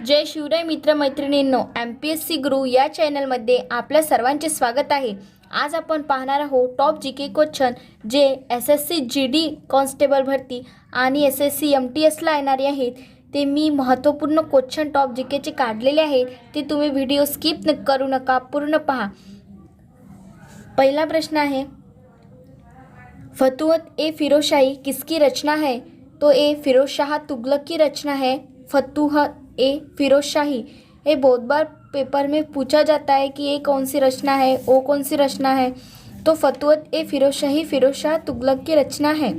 जय शिवराय मित्र मैत्रिणींनो, MPSC गुरु या चॅनलमध्ये आपल्या सर्वांचे स्वागत आहे. आज आपण पाहणार आहोत टॉप जी के क्वेश्चन जे SSC GD कॉन्स्टेबल भरती आणि SSC MTSला येणारे आहेत. ते मी महत्त्वपूर्ण क्वेश्चन टॉप जी केचे काढलेले आहेत. ते तुम्ही व्हिडिओ स्किप करू नका, पूर्ण पहा. पहिला प्रश्न आहे, फतुहत ए फिरोजशाही किसकी रचना है? तो ए फिरोजशाह तुगलक की रचना है. फतुहत ए फिरोजशाही ये बहुत बार पेपर में पूछा जाता है कि ये कौन सी रचना है, वो कौन सी रचना है. तो फतुहत ए फिरोजशाही फिरोजशाह तुगलक की रचना है.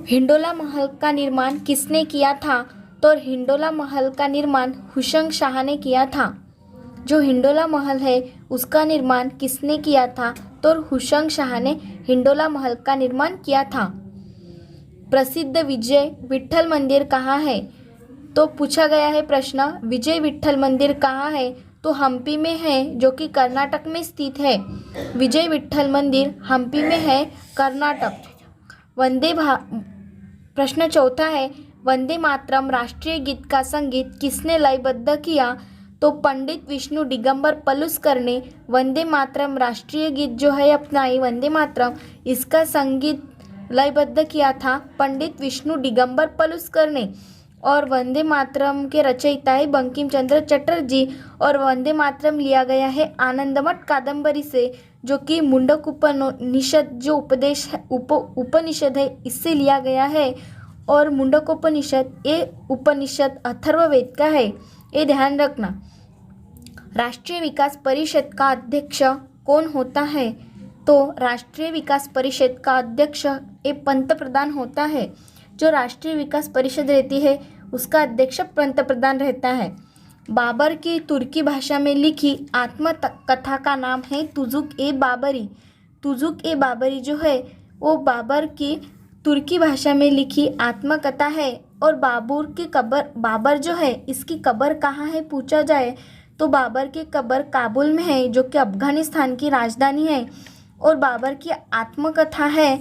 हिंडोला महल का निर्माण किसने किया था? तो हिंडोला महल का निर्माण हुसैन शाह ने किया था. जो हिंडोला महल है उसका निर्माण किसने किया था? तो हुसैन शाह ने हिंडोला महल का निर्माण किया था. प्रसिद्ध विजय विठ्ठल मंदिर कहाँ है? तो पूछा गया है प्रश्न, विजय विठ्ठल मंदिर कहाँ है? तो हम्पी में है, जो कि कर्नाटक में स्थित है. विजय विठ्ठल मंदिर हम्पी में है, कर्नाटक. प्रश्न चौथा है, वंदे मातरम राष्ट्रीय गीत का संगीत किसने लयबद्ध किया? तो पंडित विष्णु दिगंबर पलुस्कर ने वंदे मातरम राष्ट्रीय गीत जो है अपना ये वंदे मातरम, इसका संगीत लयबद्ध किया था पंडित विष्णु दिगंबर पलुस्कर ने. और वंदे मातरम के रचयिता है बंकिम चंद्र चटर्जी. और वंदे मातरम लिया गया है आनंदमठ कादंबरी से, जो कि मुंडक उपनिषद जो उपनिषद है इससे लिया गया है. और मुंडक उपनिषद ये उपनिषद अथर्ववेद का है, ये ध्यान रखना. राष्ट्रीय विकास परिषद का अध्यक्ष कौन होता है? तो राष्ट्रीय विकास परिषद का अध्यक्ष ये पंतप्रधान होता है. जो राष्ट्रीय विकास परिषद रहती है उसका अध्यक्ष पंतप्रधान रहता है. बाबर की तुर्की भाषा में लिखी आत्मकथा का नाम है तुजुक ए बाबरी. तुजुक ए बाबरी जो है वो बाबर की तुर्की भाषा में लिखी आत्मकथा है. और बाबर जो है इसकी कब्र कहाँ है पूछा जाए तो बाबर की कब्र काबुल में है, जो कि अफगानिस्तान की राजधानी है. और बाबर की आत्मकथा है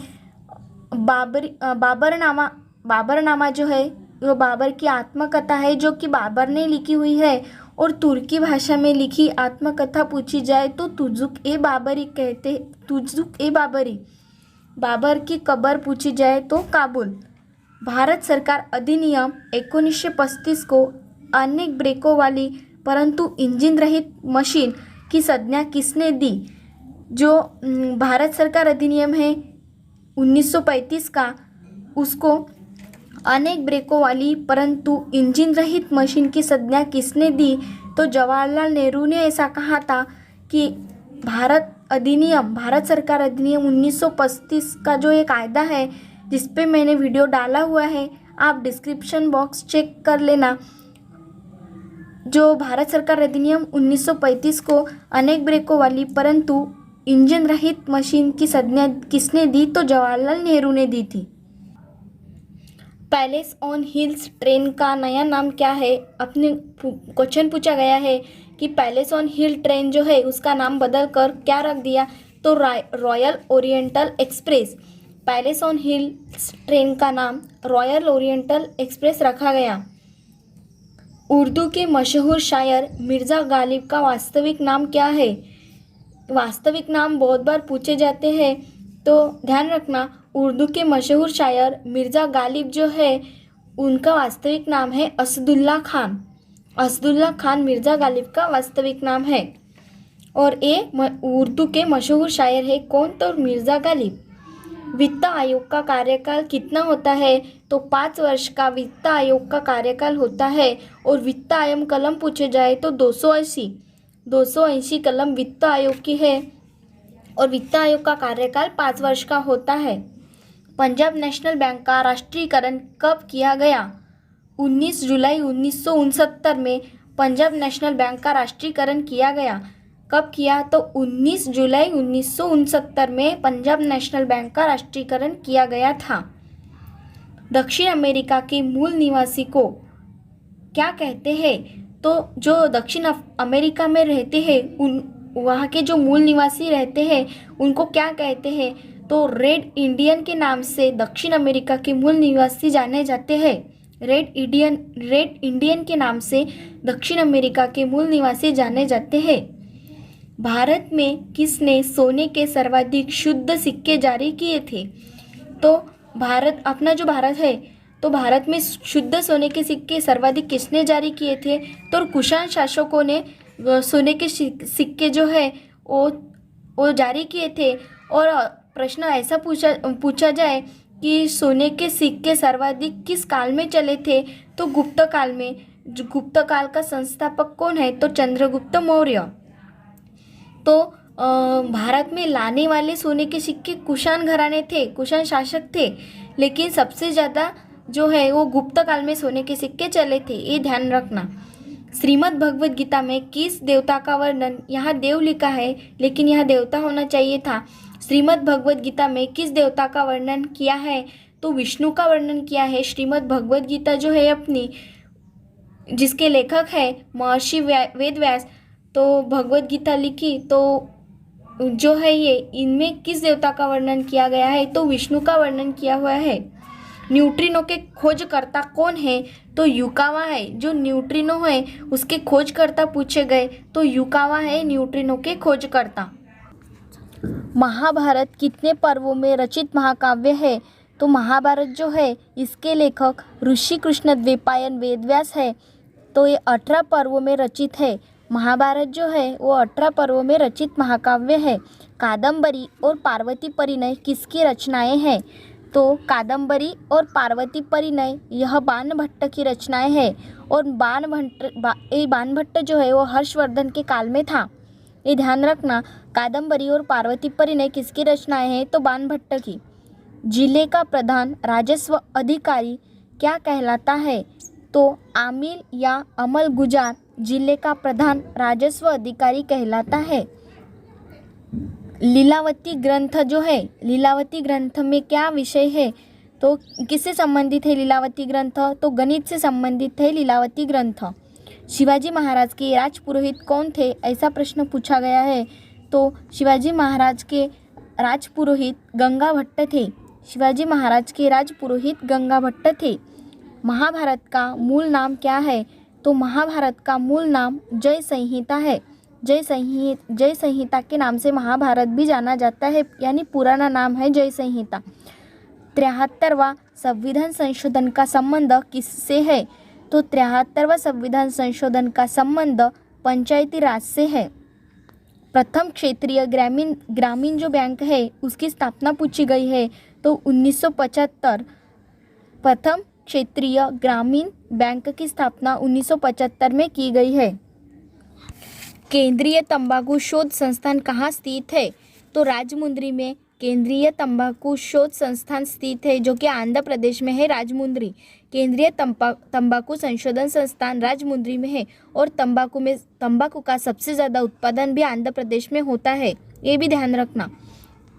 बाबरनामा जो है वो बाबर की आत्मकथा है, जो कि बाबर ने लिखी हुई है. और तुर्की भाषा में लिखी आत्मकथा पूछी जाए तो तुजुक ए बाबरी कहते. तुजुक ए बाबरी. बाबर की कब्र पूछी जाए तो काबुल. भारत सरकार अधिनियम 1935 को अनेक ब्रेकों वाली परंतु इंजन रहित मशीन की संज्ञा किसने दी? जो भारत सरकार अधिनियम है 1935 का, उसको अनेक ब्रेकों वाली परंतु इंजन रहित मशीन की संज्ञा किसने दी? तो जवाहरलाल नेहरू ने ऐसा कहा था कि भारत सरकार अधिनियम 1935 का जो एक कायदा है जिस पे मैंने वीडियो डाला हुआ है, आप डिस्क्रिप्शन बॉक्स चेक कर लेना. जो भारत सरकार अधिनियम 1935 को अनेक ब्रेकों वाली परंतु इंजन रहित मशीन की संज्ञा किसने दी? तो जवाहरलाल नेहरू ने दी थी. पैलेस ऑन हिल्स ट्रेन का नया नाम क्या है? अपने क्वेश्चन पूछा गया है कि पैलेस ऑन हिल ट्रेन जो है उसका नाम बदल कर क्या रख दिया? तो royal oriental express. Palace on hills train का नाम रॉयल ओरिएंटल एक्सप्रेस रखा गया. उर्दू के मशहूर शायर मिर्ज़ा गालिब का वास्तविक नाम क्या है? वास्तविक नाम बहुत बार पूछे जाते हैं, तो ध्यान रखना. उर्दू के मशहूर शायर मिर्ज़ा गालिब जो है उनका वास्तविक नाम है असदुल्ला खान. असदुल्ला खान मिर्ज़ा गालिब का वास्तविक नाम है. और ये उर्दू के मशहूर शायर है कौन? तो मिर्ज़ा गालिब. वित्त आयोग का कार्यकाल कितना होता है? तो 5 वर्ष का वित्त आयोग का कार्यकाल होता है. और वित्त आयोग कलम पूछे जाए तो 280 कलम वित्त आयोग की है. और वित्त आयोग का कार्यकाल 5 वर्ष का होता है. पंजाब नेशनल बैंक का राष्ट्रीयकरण कब किया गया? 19 जुलाई 1969 में पंजाब नेशनल बैंक का राष्ट्रीयकरण किया गया. कब किया? तो 19 जुलाई 1969 में पंजाब नेशनल बैंक का राष्ट्रीयकरण किया गया था. दक्षिण अमेरिका के मूल निवासी को क्या कहते हैं? तो जो दक्षिण अमेरिका में रहते हैं वहाँ के जो मूल निवासी रहते हैं उनको क्या कहते हैं? तो रेड इंडियन के नाम से दक्षिण अमेरिका के मूल निवासी जाने जाते हैं. रेड इंडियन के नाम से दक्षिण अमेरिका के मूल निवासी जाने जाते हैं। भारत में किसने सोने के सर्वाधिक शुद्ध सिक्के जारी किए थे? तो भारत है, तो भारत में शुद्ध सोने के सिक्के सर्वाधिक किसने जारी किए थे? तो कुषाण शासकों ने सोने के सिक्के जो है वो जारी किए थे। और प्रश्न ऐसा पूछा जाए कि सोने के सिक्के सर्वाधिक किस काल में चले थे? तो गुप्त काल में। गुप्त काल का संस्थापक कौन है? तो चंद्रगुप्त मौर्य। तो भारत में लाने वाले सोने के सिक्के कुषाण घराने थे, कुषाण शासक थे, लेकिन सबसे ज़्यादा जो है वो गुप्त काल में सोने के सिक्के चले थे, ये ध्यान रखना। श्रीमद् भगवद गीता में किस देवता का वर्णन, यहाँ देव लिखा है लेकिन यहाँ देवता होना चाहिए था। श्रीमद् भगवद गीता में किस देवता का वर्णन किया है? तो विष्णु का वर्णन किया है। श्रीमद् भगवद गीता जो है अपनी, जिसके लेखक है महर्षि वेद व्यास, तो भगवद गीता लिखी तो जो है ये, इनमें किस देवता का वर्णन किया गया है? तो विष्णु का वर्णन किया हुआ है। न्यूट्रिनो के खोजकर्ता कौन है? तो युकावा है। जो न्यूट्रिनो है उसके खोजकर्ता पूछे गए तो युकावा है न्यूट्रिनो के खोजकर्ता। महाभारत कितने पर्वों में रचित महाकाव्य है? तो महाभारत जो है इसके लेखक ऋषि कृष्णद्वैपायन वेदव्यास है, तो ये 18 पर्वों में रचित है। महाभारत जो है वो 18 पर्वों में रचित महाकाव्य है। कादम्बरी और पार्वती परिणय किसकी रचनाएं हैं? तो कादम्बरी और पार्वती परिणय यह बाणभट्ट की रचनाएं हैं। और बाणभट्ट जो है वो हर्षवर्धन के काल में था, ये ध्यान रखना। कादम्बरी और पार्वती परिणय किसकी रचनाएं हैं? तो बाणभट्ट की। जिले का प्रधान राजस्व अधिकारी क्या कहलाता है? तो आमिल या अमल गुजार जिले का प्रधान राजस्व अधिकारी कहलाता है। लीलावती ग्रंथ जो है, लीलावती ग्रंथ में क्या विषय है? तो किससे संबंधित है लीलावती ग्रंथ? तो गणित से संबंधित है लीलावती ग्रंथ। शिवाजी महाराज के राजपुरोहित कौन थे? ऐसा प्रश्न पूछा गया है। तो शिवाजी महाराज के राजपुरोहित गंगा भट्ट थे। शिवाजी महाराज के राजपुरोहित गंगा भट्ट थे। महाभारत का मूल नाम क्या है? तो महाभारत का मूल नाम जय संहिता है। जय संहिता के नाम से महाभारत भी जाना जाता है, यानी पुराना नाम है जय संहिता। 73वां संविधान संशोधन का संबंध किससे है? तो 73वां संविधान संशोधन का संबंध पंचायती राज से है। प्रथम क्षेत्रीय ग्रामीण जो बैंक है उसकी स्थापना पूछी गई है, तो 1975 प्रथम क्षेत्रीय ग्रामीण बैंक की स्थापना 1975 में की गई है। केंद्रीय तंबाकू शोध संस्थान कहाँ स्थित है? तो राजमुंद्री में केंद्रीय तंबाकू शोध संस्थान स्थित है, जो कि आंध्र प्रदेश में है, राजमुंद्री। केंद्रीय तंबाकू संशोधन संस्थान राजमुंद्री में है। और तंबाकू का सबसे ज़्यादा उत्पादन भी आंध्र प्रदेश में होता है, ये भी ध्यान रखना।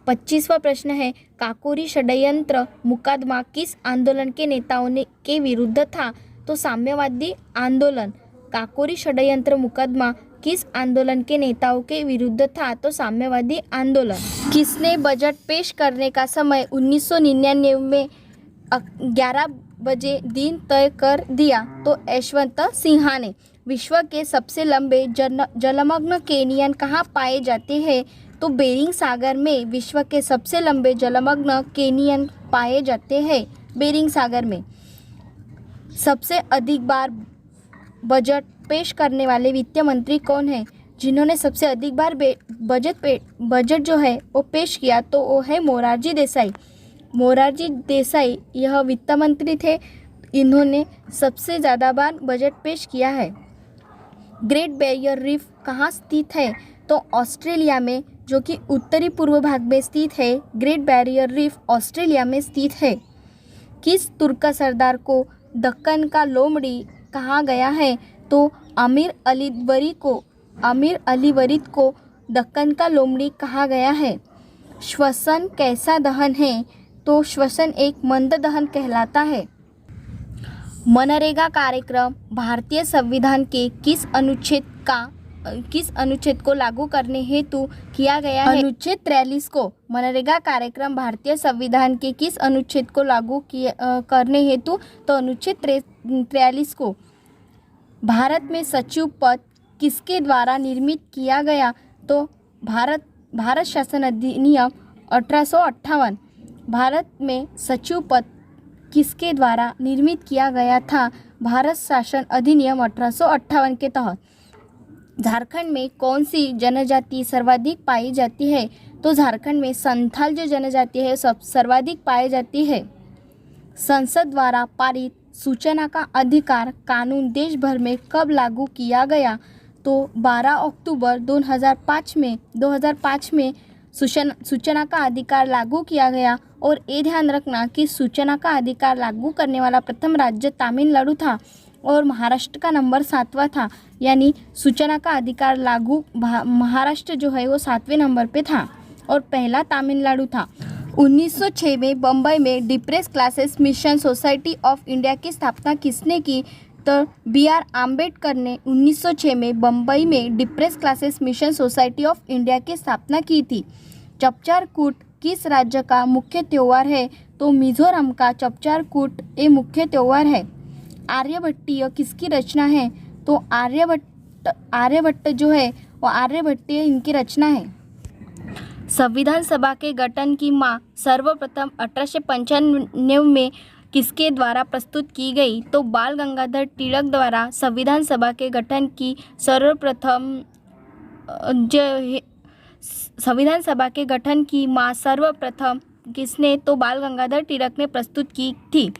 25वां प्रश्न है, काकोरी षड्यंत्र मुकदमा किस आंदोलन के नेताओं के विरुद्ध था? तो साम्यवादी आंदोलन। काकोरी षड्यंत्र मुकदमा किस आंदोलन के नेताओं के विरुद्ध था? तो साम्यवादी आंदोलन। किसने बजट पेश करने का समय 1999 में 11 बजे दिन तय कर दिया? तो यशवंत सिन्हा ने। विश्व के सबसे लंबे जलमग्न केनियन कहाँ पाए जाते हैं? तो बेरिंग सागर में विश्व के सबसे लंबे जलमग्न केनियन पाए जाते हैं, बेरिंग सागर में। सबसे अधिक बार बजट पेश करने वाले वित्त मंत्री कौन है? जिन्होंने सबसे अधिक बार बजट जो है वो पेश किया, तो वो है मोरारजी देसाई। मोरारजी देसाई यह वित्त मंत्री थे, इन्होंने सबसे ज़्यादा बार बजट पेश किया है। ग्रेट बैरियर रीफ कहाँ स्थित है? तो ऑस्ट्रेलिया में, जो कि उत्तरी पूर्व भाग में स्थित है। ग्रेट बैरियर रीफ ऑस्ट्रेलिया में स्थित है। किस तुर्क सरदार को दक्कन का लोमड़ी कहा गया है? तो अमीर अली वरीद को दक्कन का लोमड़ी कहा गया है। श्वसन कैसा दहन है? तो श्वसन एक मंद दहन कहलाता है। मनरेगा कार्यक्रम भारतीय संविधान के किस अनुच्छेद का किस अनुच्छेद को लागू करने हेतु किया गया है? अनुच्छेद 43 को। मनरेगा कार्यक्रम भारतीय संविधान के किस अनुच्छेद को लागू करने हेतु? तो अनुच्छेद 43 को। भारत में सचिव पद किसके द्वारा निर्मित किया गया? तो भारत शासन अधिनियम 1858। भारत में सचिव पद किसके द्वारा निर्मित किया गया था? भारत शासन अधिनियम 1858 के तहत। झारखंड में कौन सी जनजाति सर्वाधिक पाई जाती है? तो झारखंड में संथाल जो जनजाति है सब सर्वाधिक पाई जाती है। संसद द्वारा पारित सूचना का अधिकार कानून देश भर में कब लागू किया गया? तो 12 अक्टूबर 2005 में सूचना का अधिकार लागू किया गया। और ये ध्यान रखना कि सूचना का अधिकार लागू करने वाला प्रथम राज्य तमिलनाडु था और महाराष्ट्र का नंबर 7वां था। यानी सूचना का अधिकार लागू महाराष्ट्र जो है वो 7वें नंबर पे था और पहला तमिलनाडु था। 1906 में बम्बई में depressed classes mission society of India की स्थापना किसने की? तो BR आम्बेडकर ने 1906 में बम्बई में depressed classes mission society of India की स्थापना की थी। चपचार कूट किस राज्य का मुख्य त्योहार है? तो मिजोरम का चपचार कूट ये मुख्य त्योहार है। आर्यभट्टीय किसकी रचना है? तो आर्यभट्ट जो है वो आर्यभट्टीय इनकी रचना है। संविधान सभा के गठन की मांग सर्वप्रथम 1895 में किसके द्वारा प्रस्तुत की गई? तो बाल गंगाधर तिलक द्वारा संविधान सभा के गठन की संविधान सभा के गठन की मांग सर्वप्रथम किसने? तो बाल गंगाधर तिलक ने प्रस्तुत की थी।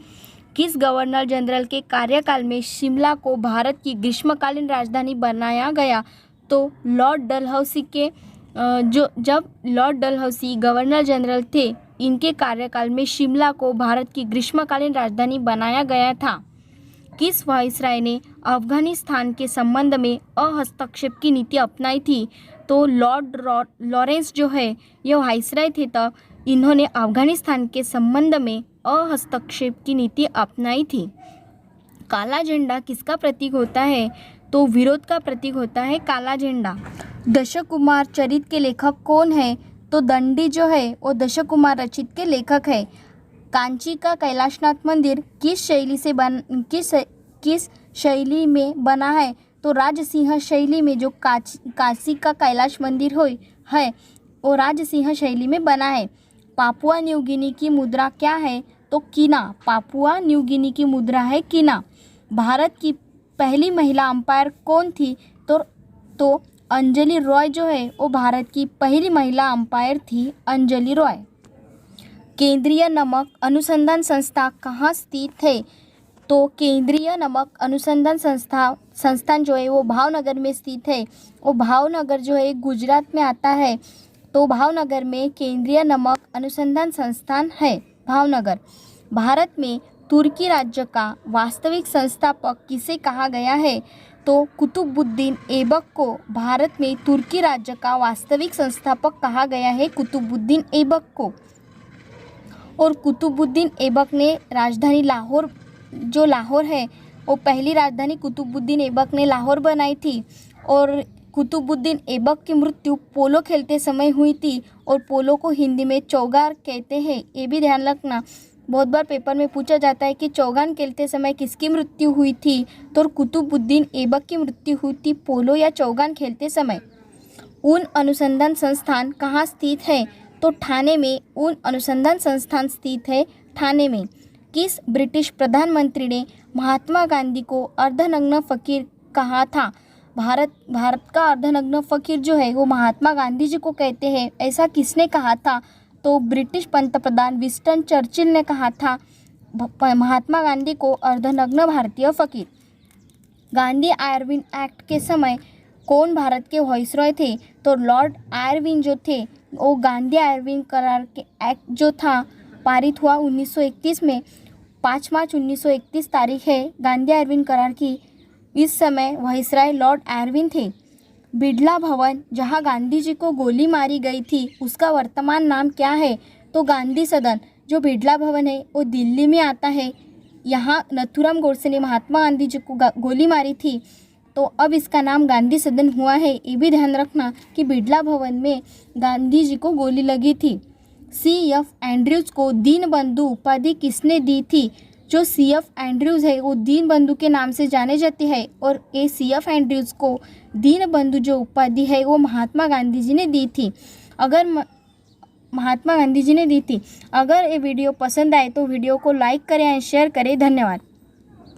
किस गवर्नर जनरल के कार्यकाल में शिमला को भारत की ग्रीष्मकालीन राजधानी बनाया गया? तो लॉर्ड डलहौसी के जब लॉर्ड डलहौसी गवर्नर जनरल थे इनके कार्यकाल में शिमला को भारत की ग्रीष्मकालीन राजधानी बनाया गया था। किस वायसराय ने अफगानिस्तान के संबंध में हस्तक्षेप की नीति अपनाई थी? तो लॉर्ड लॉरेंस जो है ये वायसराय थे तब इन्होंने अफगानिस्तान के संबंध में हस्तक्षेप की नीति अपनाई थी। काला झंडा किसका प्रतीक होता है? तो विरोध का प्रतीक होता है काला झंडा। दशकुमार चरित के लेखक कौन है? तो दंडी जो है वो दशकुमार रचित के लेखक है। कांची का कैलाशनाथ मंदिर किस शैली में बना है? तो राजसिंह शैली में जो काशी का कैलाश मंदिर है वो राजसिंह शैली में बना है। पापुआ न्यू गिनी की मुद्रा क्या है? तो कीना। पापुआ न्यू गिनी की मुद्रा है कीना। भारत की पहली महिला अंपायर कौन थी? तो अंजलि रॉय जो है वो भारत की पहली महिला अंपायर थी, अंजलि रॉय। केंद्रीय नमक अनुसंधान संस्था कहाँ स्थित है? तो केंद्रीय नमक अनुसंधान संस्थान जो है वो भावनगर में स्थित है। वो भावनगर जो है गुजरात में आता है। तो भावनगर में केंद्रीय नमक अनुसंधान संस्थान है, भावनगर। भारत में तुर्की राज्य का वास्तविक संस्थापक किसे कहा गया है? तो कुतुबुद्दीन ऐबक को भारत में तुर्की राज्य का वास्तविक संस्थापक कहा गया है, कुतुबुद्दीन ऐबक को। और कुतुबुद्दीन ऐबक ने राजधानी लाहौर जो लाहौर है वो पहली राजधानी कुतुबुद्दीन ऐबक ने लाहौर बनाई थी। और कुतुबुद्दीन ऐबक की मृत्यु पोलो खेलते समय हुई थी और पोलो को हिंदी में चौगान कहते हैं, ये भी ध्यान रखना। बहुत बार पेपर में पूछा जाता है कि चौगान खेलते समय किसकी मृत्यु हुई थी? तो कुतुबुद्दीन ऐबक की मृत्यु हुई थी पोलो या चौगान खेलते समय। ऊन अनुसंधान संस्थान कहाँ स्थित है? तो ठाणे में ऊन अनुसंधान संस्थान स्थित है, ठाणे में। किस ब्रिटिश प्रधानमंत्री ने महात्मा गांधी को अर्धनग्न फकीर कहा था? भारत का अर्धनग्न फकीर जो है वो महात्मा गांधी जी को कहते हैं, ऐसा किसने कहा था? तो ब्रिटिश पंतप्रधान विंस्टन चर्चिल ने कहा था महात्मा गांधी को अर्धनग्न भारतीय फकीर। गांधी आयरविन एक्ट के समय कौन भारत के वायसरॉय थे? तो लॉर्ड आयरविन जो थे वो गांधी आयरविन करार के एक्ट जो था पारित हुआ 1931 में। 5 मार्च 1931 तारीख है गांधी आयरविन करार की। इस समय वायसराय लॉर्ड आयरविन थे। बिड़ला भवन जहां गांधी जी को गोली मारी गई थी उसका वर्तमान नाम क्या है? तो गांधी सदन। जो बिड़ला भवन है वो दिल्ली में आता है। यहाँ नथुराम गोडसे ने महात्मा गांधी जी को गोली मारी थी। तो अब इसका नाम गांधी सदन हुआ है। ये भी ध्यान रखना कि बिड़ला भवन में गांधी जी को गोली लगी थी। C.F. एंड्रयूज को दीनबंधु उपाधि किसने दी थी? जो C.F. एंड्रयूज है वो दीनबंधु के नाम से जाने जाते हैं और ये C.F. एंड्रयूज को दीनबंधु जो उपाधि है वो महात्मा गांधी जी ने दी थी। महात्मा गांधी जी ने दी थी। अगर ये वीडियो पसंद आए तो वीडियो को लाइक करें और शेयर करें। धन्यवाद।